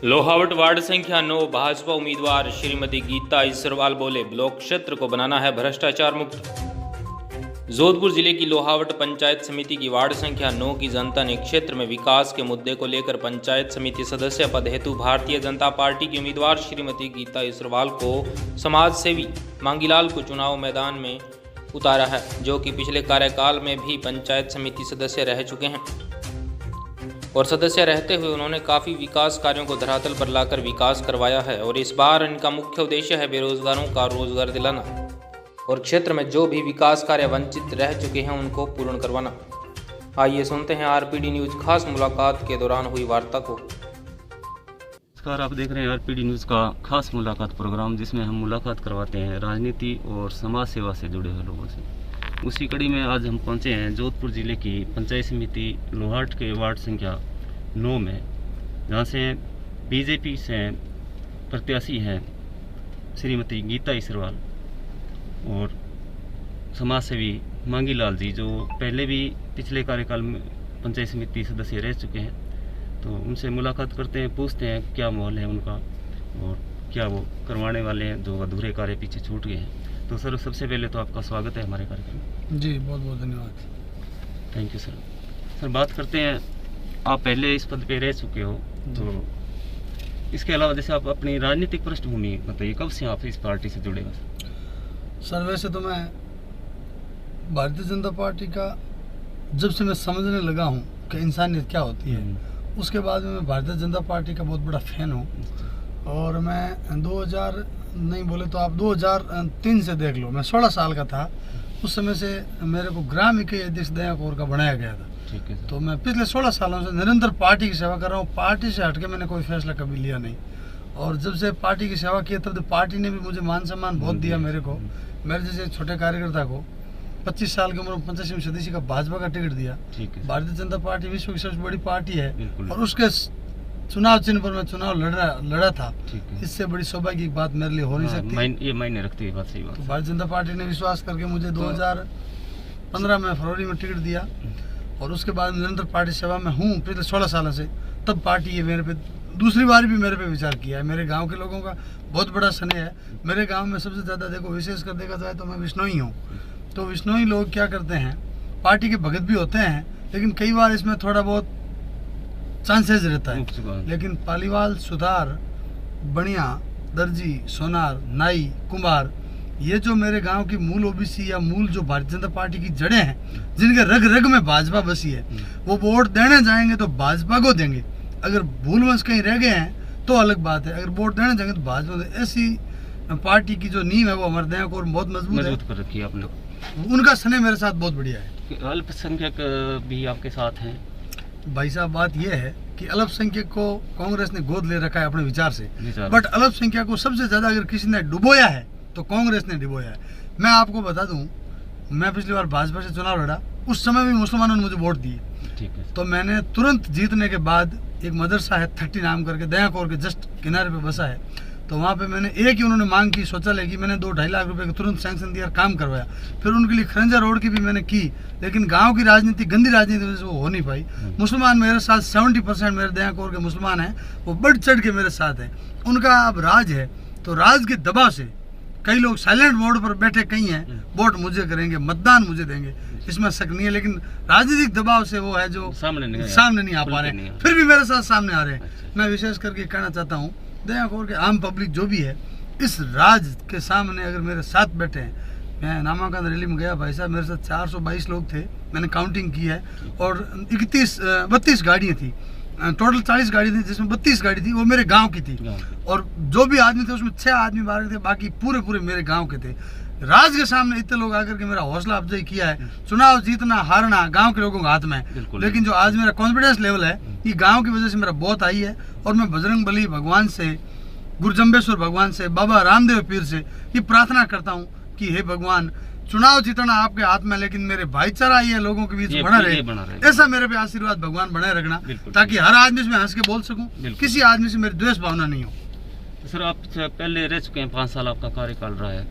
Lohawat ward संख्या 9 भाजपा उम्मीदवार श्रीमती गीता इसरवाल बोले, ब्लॉक क्षेत्र को बनाना है भ्रष्टाचार मुक्त। जोधपुर जिले की लोहावट पंचायत समिति की वार्ड संख्या 9 की जनता ने क्षेत्र में विकास के मुद्दे को लेकर पंचायत समिति सदस्य पद हेतु भारतीय जनता पार्टी की उम्मीदवार श्रीमती गीता इसरवाल को समाज सेवी मांगीलाल को चुनाव मैदान में उतारा है, जो कि पिछले कार्यकाल में भी पंचायत समिति सदस्य रह चुके हैं और सदस्य रहते हुए उन्होंने काफ़ी विकास कार्यों को धरातल पर लाकर विकास करवाया है। और इस बार इनका मुख्य उद्देश्य है बेरोजगारों का रोजगार दिलाना और क्षेत्र में जो भी विकास कार्य वंचित रह चुके हैं उनको पूर्ण करवाना। आइए सुनते हैं आरपीडी न्यूज खास मुलाकात के दौरान हुई वार्ता को। नमस्कार, आप देख रहे हैं आरपीडी न्यूज़ का खास मुलाकात प्रोग्राम, जिसमें हम मुलाकात करवाते हैं राजनीति और समाज सेवा से जुड़े हुए लोगों से। उसी कड़ी में आज हम पहुंचे हैं जोधपुर ज़िले की पंचायत समिति लोहावट के वार्ड संख्या 9 में, जहां से बीजेपी से प्रत्याशी हैं श्रीमती गीता इसरवाल और समाज सेवी मांगीलाल जी, जो पहले भी पिछले कार्यकाल में पंचायत समिति सदस्य रह चुके हैं। तो उनसे मुलाकात करते हैं, पूछते हैं क्या माहौल है उनका और क्या वो करवाने वाले हैं जो अधूरे कार्य पीछे छूट गए हैं। तो सर, सबसे पहले तो आपका स्वागत है हमारे कार्यक्रम में। जी, बहुत बहुत धन्यवाद। Thank you sir. सर, बात करते हैं, आप पहले इस पद पे रह चुके हो, तो इसके अलावा जैसे आप अपनी राजनीतिक पृष्ठभूमि बताइए, कब से आप इस पार्टी से जुड़े हो? सर, वैसे तो मैं भारतीय जनता पार्टी का जब से मैं समझने लगा हूँ कि इंसानियत क्या होती है, उसके बाद में मैं भारतीय जनता पार्टी का बहुत बड़ा फैन हूँ। और मैं 2000 नहीं बोले तो आप 2003 से देख लो, मैं 16 साल का था उस समय से मेरे को ग्राम इकाई अध्यक्ष दया कौर का बनाया गया था। ठीक है। तो मैं पिछले 16 सालों से निरंतर पार्टी की सेवा कर रहा हूँ। पार्टी से हटके मैंने कोई फैसला कभी लिया नहीं। और जब से पार्टी की सेवा की तब तो पार्टी ने भी मुझे मान सम्मान बहुत दिया मेरे को। मेरे जैसे छोटे कार्यकर्ता को 25 साल की उम्र में 85 सदस्य का भाजपा का टिकट दिया। भारतीय जनता पार्टी विश्व की सबसे बड़ी पार्टी है और उसके चुनाव चिन्ह पर मैं चुनाव लड़ा था। इससे बड़ी सौभाग्य की बात मेरे लिए हो नहीं सकती। ये मायने रखती है बात, सही बात। तो भारतीय जनता पार्टी ने विश्वास करके मुझे 2015 में फरवरी में टिकट दिया और उसके बाद निरंतर पार्टी सेवा में हूँ पिछले 16 सालों से। तब पार्टी ये मेरे पे दूसरी बार भी मेरे पे विचार किया है। मेरे गांव के लोगों का बहुत बड़ा स्नेह है। मेरे गांव में सबसे ज़्यादा देखो, विशेष कर देखा जाए तो मैं विष्णोई हूँ। तो विष्णोई लोग क्या करते हैं, पार्टी के भगत भी होते हैं, लेकिन कई बार इसमें थोड़ा बहुत चांसेस रहता है। लेकिन पालीवाल, सुधार, बनिया, दर्जी, सोनार, नाई, कुम्हार, ये जो मेरे गांव की मूल ओबीसी या मूल जो भारतीय जनता पार्टी की जड़ें हैं, जिनके रग रग में भाजपा बसी है, वो वोट देने जाएंगे तो भाजपा को देंगे। अगर भूलवश कहीं रह गए हैं तो अलग बात है, अगर वोट देने जाएंगे तो भाजपा। ऐसी पार्टी की जो नींव है वो हमारे दया को बहुत मजबूत कर रखी है आपने। उनका स्नेह मेरे साथ बहुत बढ़िया है। अल्पसंख्यक भी आपके साथ हैं भाई साहब। बात यह है कि अल्पसंख्यक को कांग्रेस ने गोद ले रखा है अपने विचार से, बट अल्पसंख्यक को सबसे ज्यादा अगर किसी ने डुबोया है तो कांग्रेस ने डुबोया है। मैं आपको बता दूं, मैं पिछली बार भाजपा से चुनाव लड़ा, उस समय भी मुसलमानों ने मुझे वोट दिए। ठीक है। तो मैंने तुरंत जीतने के बाद, एक मदरसा है 30 नाम करके दया कौर के जस्ट किनारे पे बसा है, तो वहाँ पे मैंने एक ही उन्होंने मांग की, शौचालय की, मैंने 2-2.5 लाख रुपए का तुरंत सैंक्शन दिया, काम करवाया। फिर उनके लिए खरंजा रोड की भी मैंने की, लेकिन गांव की राजनीति, गंदी राजनीति वजह से वो हो नहीं पाई। मुसलमान मेरे साथ 70% मेरे दया कौर के मुसलमान हैं, वो बढ़ चढ़ के मेरे साथ हैं। उनका अब राज है, तो राज के दबाव से कई लोग साइलेंट मोड पर बैठे कई हैं, वोट मुझे करेंगे, मतदान मुझे देंगे, इसमें शक नहीं है। लेकिन राजनीतिक दबाव से वो है जो सामने नहीं आ पा रहे हैं, फिर भी मेरे साथ सामने आ रहे हैं। मैं विशेष करके कहना चाहता हूँ, दया कौर के आम पब्लिक जो भी है, इस राज के सामने अगर मेरे साथ बैठे हैं। मैं नामांकन रैली में गया, भाई साहब मेरे साथ 422 लोग थे, मैंने काउंटिंग की है, और 32 गाड़ियाँ थी, टोटल 40 गाड़ी थी, जिसमें 32 गाड़ी थी वो मेरे गांव की थी। और जो भी आदमी थे उसमें 6 आदमी बाहर थे, बाकी पूरे मेरे गांव के थे। राज के सामने इतने लोग आकर के मेरा हौसला अफजाई किया है। चुनाव जीतना हारना गांव के लोगों के हाथ में है, लेकिन जो आज मेरा कॉन्फिडेंस लेवल है, ये गांव की वजह से मेरा बहुत आई है। और मैं बजरंग बली भगवान से, गुरुजम्बेश्वर भगवान से, बाबा रामदेव पीर से ये प्रार्थना करता हूँ कि हे भगवान, चुनाव जीतना आपके हाथ में, लेकिन मेरे भाईचारा ये लोगों के बीच बना रहे। ऐसा मेरे पे आशीर्वाद भगवान बनाए रखना, ताकि हर आदमी से मैं हंस के बोल सकूं, किसी आदमी से मेरी द्वेष भावना नहीं हो। सर, आप पहले रह चुके हैं, 5 साल आपका कार्यकाल रहा है,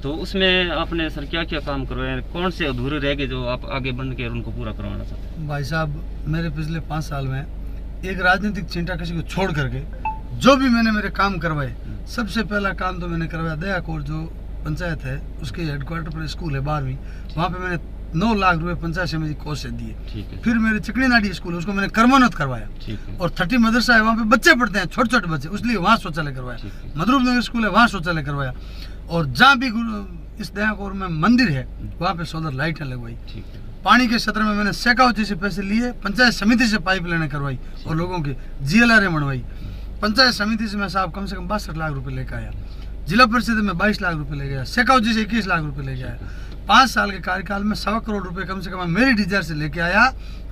तो उसमें आपने सर क्या क्या काम करवाए, कौन से अधूरे रह गए जो आप आगे बढ़ के उनको पूरा करवाना चाहते हैं? भाई साहब, मेरे पिछले 5 साल में एक राजनीतिक चिंता किसी को छोड़ करके जो भी मैंने मेरे काम करवाए, सबसे पहला काम तो मैंने करवाया दयाकोर जो पंचायत है उसके हेडक्वार्टर पर स्कूल है 12वीं, वहाँ पे मैंने 9 लाख रुपए पंचायत समिति कोष से दिए। ठीक है। फिर मेरे चिकनी नाडी स्कूल है उसको मैंने कर्मोन्नत करवाया। ठीक है। और 30 मदरसा है वहाँ पे बच्चे पढ़ते हैं, छोटे छोटे बच्चे, इसलिए वहाँ शौचालय करवाया। ठीक है। मधुरूप नगर स्कूल है वहाँ शौचालय करवाया। और जहाँ भी इस दयाकोर में मंदिर है वहाँ पे सोलर लाइटें लगवाई। ठीक है। पानी के क्षेत्र में मैंने शेखावती से पैसे लिए, पंचायत समिति से पाइप लाइनें करवाई और लोगों के GLR बनवाई। पंचायत समिति से मैं साहब कम से कम 62 लाख रुपए लेकर आया। जिला परिषद में 22 लाख रुपए ले गया, शेखावती से 21 लाख रुपए ले गया। 5 साल के कार्यकाल में 1.25 करोड़ रुपए कम से कम मेरी डिजायर से लेके आया।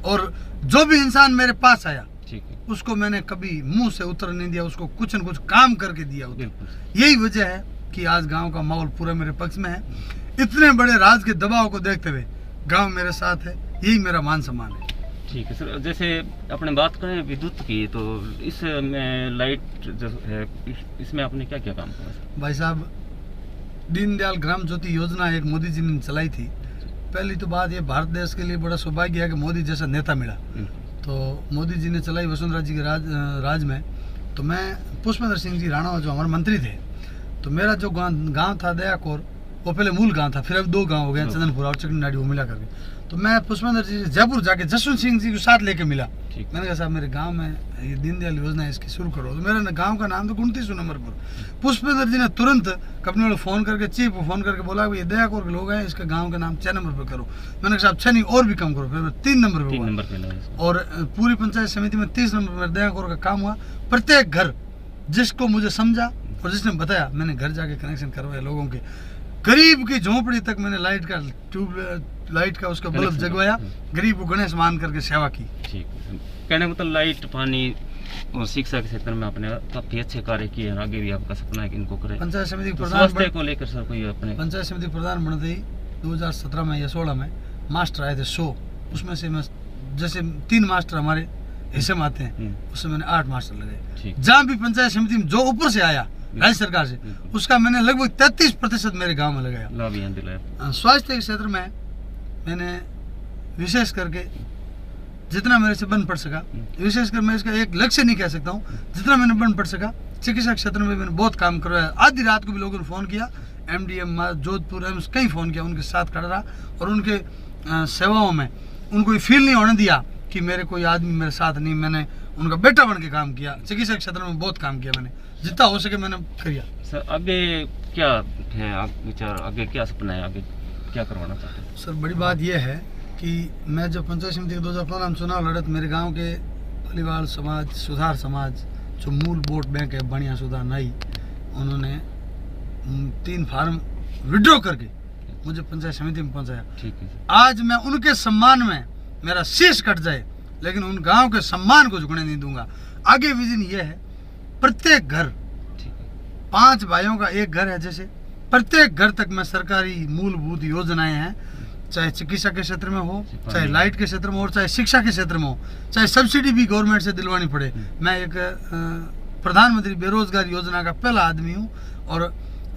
और जो भी इंसान मेरे पास आया ठीक है। उसको मैंने कभी मुंह से उतर नहीं दिया, उसको कुछ न कुछ काम करके दिया। बिल्कुल। यही वजह है कि आज गांव का माहौल पूरा मेरे पक्ष में है। इतने बड़े राज के दबाव को देखते हुए गांव मेरे साथ है, यही मेरा मान सम्मान है। ठीक है सर, जैसे अपने बात करें विद्युत की, तो इसमें लाइट जो है इसमें आपने क्या क्या काम करा सर? भाई साहब, दीनदयाल ग्राम ज्योति योजना एक मोदी जी ने चलाई थी। पहली तो बात ये भारत देश के लिए बड़ा सौभाग्य है कि मोदी जैसा नेता मिला। तो मोदी जी ने चलाई वसुंधरा जी के राज में। तो मैं पुष्पेंद्र सिंह जी राणा जो हमारे मंत्री थे, तो मेरा जो गांव था दयाकोर, वो पहले मूल गांव था, फिर अब 2 गांव हो गए, चंदनपुरा और चिकनी नाडी, वो मिला करके। तो मैं पुष्पेंद्र जी जयपुर जाके जसवंत सिंह जी को साथ लेके मिला। मैंने कहा साहब मेरे गांव में ये दीनदयाल योजना है, इसकी शुरू करो। तो मेरे गांव का नाम तो 29 नंबर पर। पुष्पेंद्र जी ने तुरंत कंपनी वाले फोन करके, चीफ को फोन करके बोला ये दयाकोर के लोग हैं, इसके गांव का नाम 6 नंबर पर करो। मैंने कहा साहब 6 नहीं और भी कम करो, फिर 3 नंबर पर। और पूरी पंचायत समिति में 30 नंबर पर दयाकोर का काम हुआ। प्रत्येक घर जिसको मुझे समझा और जिसने बताया, मैंने घर जाके कनेक्शन करवाया लोगों के। गरीब की झोंपड़ी तक मैंने लाइट का उसका बल्ब जगवाया, गरीब को गणेश मान करके सेवा की। ठीक है। कहने मतलब लाइट, पानी और शिक्षा के क्षेत्र में आपने काफी अच्छे कार्य किए हैं। आगे भी आपका सपना है कि इनको करें। पंचायत समिति तो प्रधान स्वास्थ्य को लेकर सर कोई अपने? पंचायत समिति प्रधान बनते ही 2017 में या 16 में मास्टर आए थे 100, उसमें से मैं जैसे 3 मास्टर हमारे हिस्से में आते हैं, उससे मैंने 8 मास्टर लगे। जहाँ भी पंचायत समिति में जो ऊपर से आया राज्य सरकार से, उसका मैंने लगभग 33% मेरे गांव में लगाया। स्वास्थ्य के क्षेत्र में मैंने विशेष करके जितना मेरे से बन पड़ सका, विशेषकर मैं इसका एक लक्ष्य नहीं कह सकता हूँ, जितना मैंने बन पड़ सका चिकित्सा क्षेत्र में मैंने बहुत काम करवाया। आधी रात को भी लोगों ने फ़ोन किया, MDM जोधपुर एम्स कई फ़ोन किया, उनके साथ खड़ा रहा और उनके सेवाओं में उनको ये फील नहीं होने दिया कि मेरे कोई आदमी मेरे साथ नहीं। मैंने उनका बेटा बन के काम किया। चिकित्सा क्षेत्र में बहुत काम किया मैंने, जितना हो सके मैंने किया। सर आगे क्या है आप विचार, आगे क्या सपना है, आगे क्या करवाना चाहते हैं? सर बड़ी बात यह है कि मैं जब पंचायत समिति के 2015 में चुनाव लड़ा, मेरे गांव के अलीवाल समाज, सुधार समाज, जो मूल वोट बैंक है बनिया सुधार नाई, उन्होंने 3 फार्म विड्रॉ करके मुझे पंचायत समिति में पहुंचाया। ठीक है। आज मैं उनके सम्मान में मेरा शीश कट जाए, लेकिन उन गांव के सम्मान को झुकने नहीं दूंगा। आगे विजन ये है, प्रत्येक घर, 5 भाइयों का एक घर है, जैसे प्रत्येक घर तक मैं सरकारी मूलभूत योजनाएं हैं, चाहे चिकित्सा के क्षेत्र में हो, चाहे लाइट के क्षेत्र में हो, चाहे शिक्षा के क्षेत्र में हो, चाहे सब्सिडी भी गवर्नमेंट से दिलवानी पड़े। मैं एक प्रधानमंत्री बेरोजगार योजना का पहला आदमी हूँ और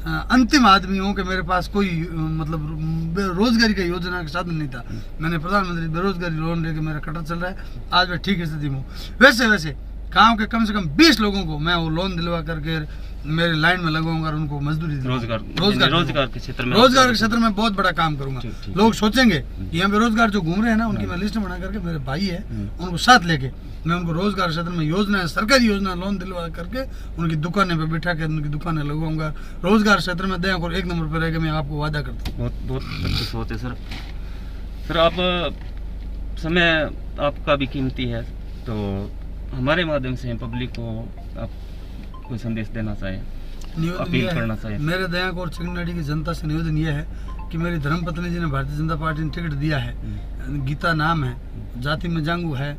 अंतिम आदमी हूँ कि मेरे पास कोई मतलब रोजगारी का योजना का साधन नहीं था। मैंने प्रधानमंत्री बेरोजगारी लोन लेके मेरा कटर चल रहा है। आज मैं ठीक स्थिति में हूँ। वैसे गांव के कम से कम 20 लोगों को मैं वो लोन दिलवा करके मेरे लाइन में लगवाऊंगा और उनको मजदूरी रोजगार के क्षेत्र में बहुत बड़ा काम करूंगा। लोग सोचेंगे यहाँ बेरोजगार जो घूम रहे हैं ना, उनकी मैं लिस्ट बना करके, मेरे भाई है उनको साथ लेके मैं उनको रोजगार क्षेत्र में योजना, सरकारी योजना लोन दिलवा करके उनकी दुकानें पे बिठा के उनकी दुकानें लगवाऊंगा। रोजगार क्षेत्र में दया और 1 नंबर पर रहेगा, मैं आपको वादा करता हूँ। बहुत अच्छी सोच है सर। सर आप समय आपका भी कीमती है, तो हमारे माध्यम से पब्लिक को आप कोई संदेश देना चाहें, अपील करना चाहें? मेरे दयाकोर चिकनी नाडी की जनता से निवेदन यह है कि मेरी धर्मपत्नी जी ने भारतीय जनता पार्टी ने टिकट दिया है, गीता नाम है, जाति में जांगू है,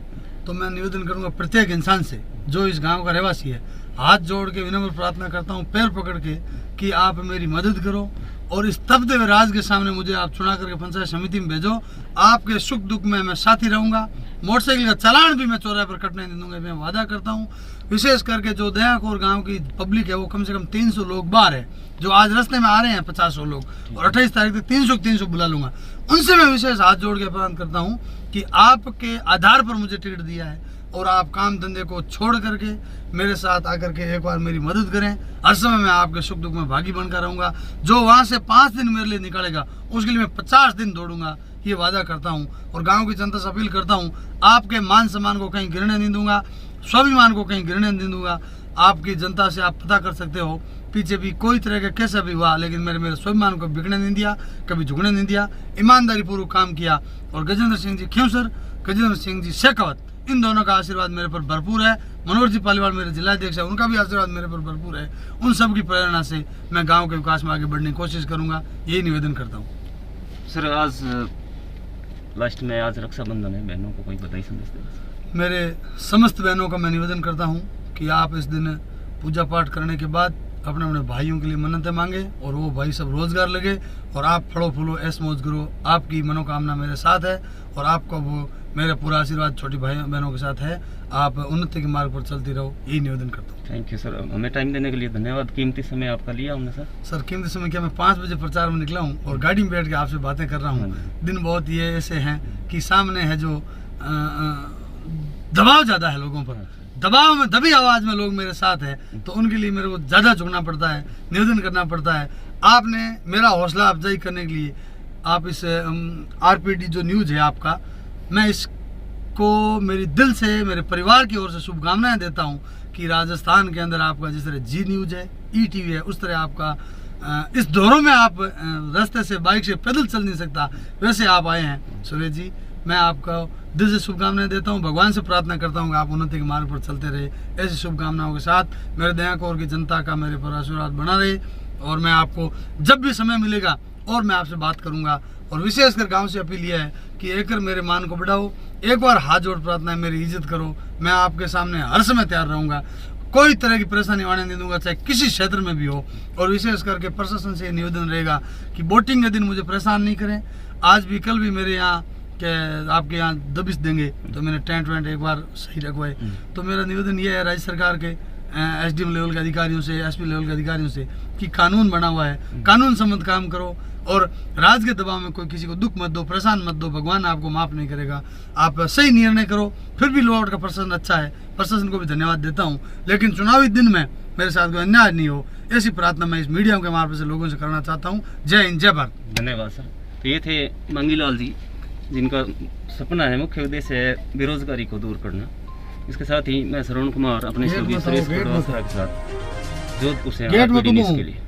तो मैं निवेदन करूंगा प्रत्येक इंसान से जो इस गांव का रहवासी है, हाथ जोड़ के विनम्र प्रार्थना करता हूं, पैर पकड़ के, कि आप मेरी मदद करो और इस तपते हुए राज के सामने मुझे आप चुना करके पंचायत समिति में भेजो। आपके सुख दुख में मैं साथी रहूंगा। मोटरसाइकिल का चालान भी मैं चौराहे पर कटने नहीं दूंगा, मैं वादा करता हूं। विशेष करके जो दयाकोर गांव की पब्लिक है, वो कम से कम 300 लोग बाहर है, जो आज रास्ते में आ रहे हैं 50 लोग, और 28 तारीख तक 300 बुला लूंगा। उनसे मैं विशेष हाथ जोड़ के प्रार्थना करता हूँ कि आपके आधार पर मुझे टिकट दिया है और आप काम धंधे को छोड़ करके मेरे साथ आकर के एक बार मेरी मदद करें। हर समय मैं आपके सुख दुख में भागी बनकर रहूँगा। जो वहाँ से 5 दिन मेरे लिए निकालेगा उसके लिए मैं 50 दिन दौड़ूंगा, ये वादा करता हूँ। और गांव की जनता से अपील करता हूँ, आपके मान सम्मान को कहीं गिरने नहीं दूंगा, स्वाभिमान को कहीं गिरने नहीं दूंगा। आपकी जनता से आप पता कर सकते हो, पीछे भी कोई तरह का कैसा भी हुआ, लेकिन मेरे स्वाभिमान को बिगड़ने नहीं दिया, कभी झुकने नहीं दिया, ईमानदारी पूर्वक काम किया। और गजेंद्र सिंह जी खेवसर, गजेंद्र सिंह जी शेखावत, इन दोनों का आशीर्वाद मेरे पर भरपूर है। मनोहर जी पालीवाल मेरे जिलाध्यक्ष है, उनका भी आशीर्वाद मेरे पर भरपूर है। उन सब की प्रेरणा से मैं गांव के विकास में आगे बढ़ने की कोशिश करूंगा, यही निवेदन करता हूँ। सर आज लास्ट में आज रक्षाबंधन है, बहनों को कोई बधाई संदेश देना। मेरे समस्त बहनों का मैं निवेदन करता हूँ कि आप इस दिन पूजा पाठ करने के बाद अपने अपने भाइयों के लिए मन्नतें मांगे और वो भाई सब रोजगार लगे और आप फड़ो फूलो ऐश मौज करो। आपकी मनोकामना मेरे साथ है और आपका वो मेरा पूरा आशीर्वाद छोटी भाई बहनों के साथ है। आप उन्नति के मार्ग पर चलती रहो, यही निवेदन करता हूँ। थैंक यू सर, हमें टाइम देने के लिए धन्यवाद। कीमती समय आपका लिया हमने सर। सर कीमती समय क्या, मैं 5 बजे प्रचार में निकला हूँ और गाड़ी में बैठ के आपसे बातें कर रहा हूँ। दिन बहुत ये ऐसे हैं कि सामने है जो दबाव ज़्यादा है लोगों पर, दबाव में दबी आवाज में लोग मेरे साथ है, तो उनके लिए मेरे को ज़्यादा झुकना पड़ता है, निवेदन करना पड़ता है। आपने मेरा हौसला अफजाई करने के लिए आप इस आरपीडी जो न्यूज़ है आपका, मैं इसको मेरी दिल से मेरे परिवार की ओर से शुभकामनाएं देता हूं कि राजस्थान के अंदर आपका जिस तरह जी न्यूज़ है, ईटीवी है, उस तरह आपका इस दौरों में आप रास्ते से बाइक से पैदल चल नहीं सकता, वैसे आप आए हैं। सुरेश जी, मैं आपका दिल से शुभकामनाएं देता हूं, भगवान से प्रार्थना करता हूं कि आप उन्नति के मार्ग पर चलते रहे। ऐसी शुभकामनाओं के साथ मेरे दया कोर की जनता का मेरे पर आशीर्वाद बना रहे और मैं आपको जब भी समय मिलेगा और मैं आपसे बात करूंगा। और विशेषकर गांव से अपील यह है कि एक मेरे मान को बढ़ाओ, एक बार हाथ जोड़ प्रार्थना है, मेरी इज्जत करो। मैं आपके सामने हर समय तैयार रहूंगा, कोई तरह की परेशानी आने नहीं दूंगा, चाहे किसी क्षेत्र में भी हो। और विशेष करके प्रशासन से निवेदन रहेगा कि वोटिंग के दिन मुझे परेशान नहीं करें। आज भी कल भी मेरे यहाँ के आपके यहाँ दबिश देंगे तो मैंने टेंट वेंट एक बार सही रखवाए। तो मेरा निवेदन ये है राज्य सरकार के एसडीएम लेवल के अधिकारियों से, एसपी लेवल के अधिकारियों से कि कानून बना हुआ है, कानून सम्मत काम करो और राज के दबाव में कोई किसी को दुख मत दो, परेशान मत दो, भगवान आपको माफ नहीं करेगा। आप सही निर्णय करो। फिर भी लोहावट का प्रशासन अच्छा है, प्रशासन को भी धन्यवाद देता हूँ, लेकिन चुनावी दिन में मेरे साथ कोई अन्याय नहीं हो, ऐसी प्रार्थना मैं इस मीडिया के मार्फत से लोगों से करना चाहता हूँ। जय हिंद, जय भारत। धन्यवाद सर। तो ये थे मंगीलाल जी, जिनका सपना है, मुख्य उद्देश्य है बेरोजगारी को दूर करना। इसके साथ ही मैं श्रवण कुमार अपने सहयोगी सुरेश के साथ जोधपुर से आरपीडी न्यूज़ के लिए।